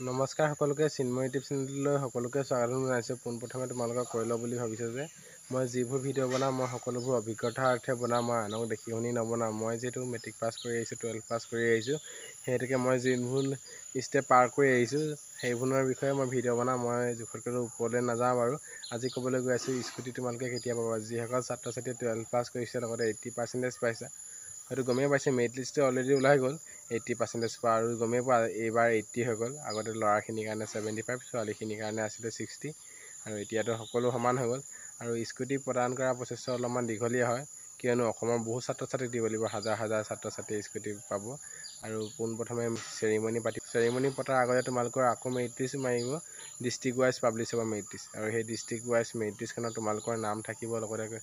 নমস্কাৰ সকলোকে চিন্ময় ইউটিউব চেনেললৈ সকলোকে স্বাগতম জনাইছোঁ। পোনপ্ৰথমে তোমালোকক কৈ লওঁ বুলি ভাবিছোঁ যে মই যিবোৰ ভিডিঅ' বনাওঁ মই সকলোবোৰ অভিজ্ঞতাৰ্থে বনাওঁ, মই আনক দেখি শুনি নবনাওঁ। মই যিহেতু মেট্ৰিক পাছ কৰি আহিছোঁ, 12 পাছ কৰি আহিছোঁ, সেই হেতুকে মই যিবোৰ ষ্টেপ পাৰ কৰি আহিছোঁ সেইবোৰৰ বিষয়ে মই ভিডিঅ' বনাওঁ। মই জোখতকৈ ওপৰলৈ নাযাওঁ বাৰু। আজি ক'বলৈ গৈ আছোঁ স্কুটি তোমালোকে কেতিয়া পাবা। যিসকল ছাত্ৰ ছাত্ৰীয়ে 12 পাছ কৰিছে লগতে 80% পাইছে, হয়তো গমেই পাইছে মেৰিট লিষ্টটো অলৰেডি ওলাই গ'ল 80% পোৱা, আৰু গমেই পোৱা এইবাৰ 80 হৈ গ'ল। আগতে ল'ৰাখিনিৰ কাৰণে 75, ছোৱালীখিনিৰ কাৰণে আছিলে 60, আৰু এতিয়াতো সকলো সমান হৈ গ'ল। আৰু স্কুটি প্ৰদান কৰা প্ৰচেছটো অলপমান দীঘলীয়া হয়, কিয়নো অসমৰ বহু ছাত্ৰ ছাত্ৰীক দিব লাগিব, হাজাৰ হাজাৰ ছাত্ৰ ছাত্ৰীয়ে স্কুটি পাব। আৰু পোনপ্ৰথমে চেৰিমনি পতাৰ আগতে তোমালোকৰ আকৌ মেৰিট লিষ্ট মাৰিব, ডিষ্ট্ৰিক্ট ৱাইজ পাব্লিছ হ'ব মেৰিট লিষ্ট, আৰু সেই ডিষ্ট্ৰিক্ট ৱাইজ মেৰিট লিষ্টখনত তোমালোকৰ নাম থাকিব, লগতে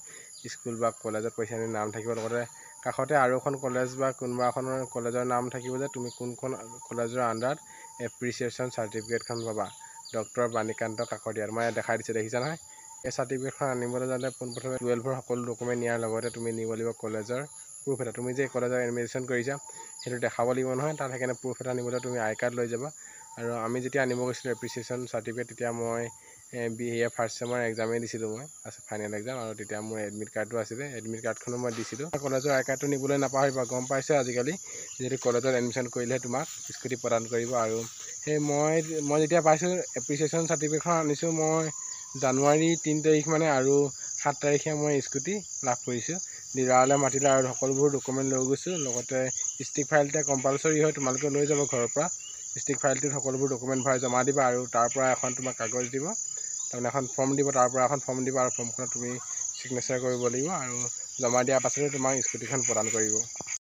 স্কুল বা কলেজত পৰীক্ষা দি নাম থাকিব, লগতে কাষতে আৰু এখন কলেজ বা কোনোবা এখনৰ কলেজৰ নাম থাকিব যে তুমি কোনখন কলেজৰ আণ্ডাৰত এপ্ৰিচিয়েশ্যন চাৰ্টিফিকেটখন পাবা। ডক্টৰ বাণীকান্ত কাকতীয়া, মই দেখাই দিছোঁ, দেখিছা নহয়। এই চাৰ্টিফিকেটখন আনিবলৈ যাওঁতে পোনপ্ৰথমে 12ৰ সকলো ডকুমেণ্ট নিয়াৰ লগতে তুমি নিব লাগিব কলেজৰ প্ৰুফ এটা। তুমি যে কলেজৰ এডমিশ্যন কৰিছা সেইটো দেখাব লাগিব নহয়, তাত সেইকাৰণে প্ৰুফ এটা নিবলৈ তুমি আই কাৰ্ড লৈ যাবা। আৰু আমি যেতিয়া আনিব গৈছিলোঁ এপ্ৰিচিয়েশ্যন চাৰ্টিফিকেট, তেতিয়া মই BA ফাৰ্ষ্ট চেমৰ এক্সামেই দিছিলোঁ, মই ফাইনেল এক্সাম, আৰু তেতিয়া মোৰ এডমিট কাৰ্ডটো আছিলে, এডমিট কাৰ্ডখনো মই দিছিলোঁ। কলেজৰ আই কাৰ্ডটো নিবলৈ নাপাহৰিবা। গম পাইছে আজিকালি যিহেতু কলেজত এডমিশ্যন কৰিলেহে তোমাক স্কুটি প্ৰদান কৰিব। আৰু সেই মই যেতিয়া পাইছোঁ এপ্ৰিচিয়েশ্যন চাৰ্টিফিকেটখন আনিছোঁ মই জানুৱাৰী 3 তাৰিখ মানে, আৰু 7 তাৰিখে মই স্কুটি লাভ কৰিছোঁ। ডিলাৰলৈ মাতিলে আৰু সকলোবোৰ ডকুমেণ্ট লৈ গৈছোঁ, লগতে ষ্টিক ফাইল এতিয়া কম্পালচৰি হয়, তোমালোকে লৈ যাব ঘৰৰ পৰা। ষ্টিক ফাইলটোত সকলোবোৰ ডকুমেণ্ট ভৰাই জমা দিবা, আৰু তাৰ পৰা এখন তোমাক কাগজ দিব, তাৰমানে এখন ফৰ্ম দিব, তাৰ পৰা এখন ফৰ্ম দিব, আৰু ফৰ্মখনত তুমি ছিগনেচাৰ কৰিব লাগিব, আৰু জমা দিয়াৰ পাছতে তোমাক স্কুটিখন প্ৰদান কৰিব।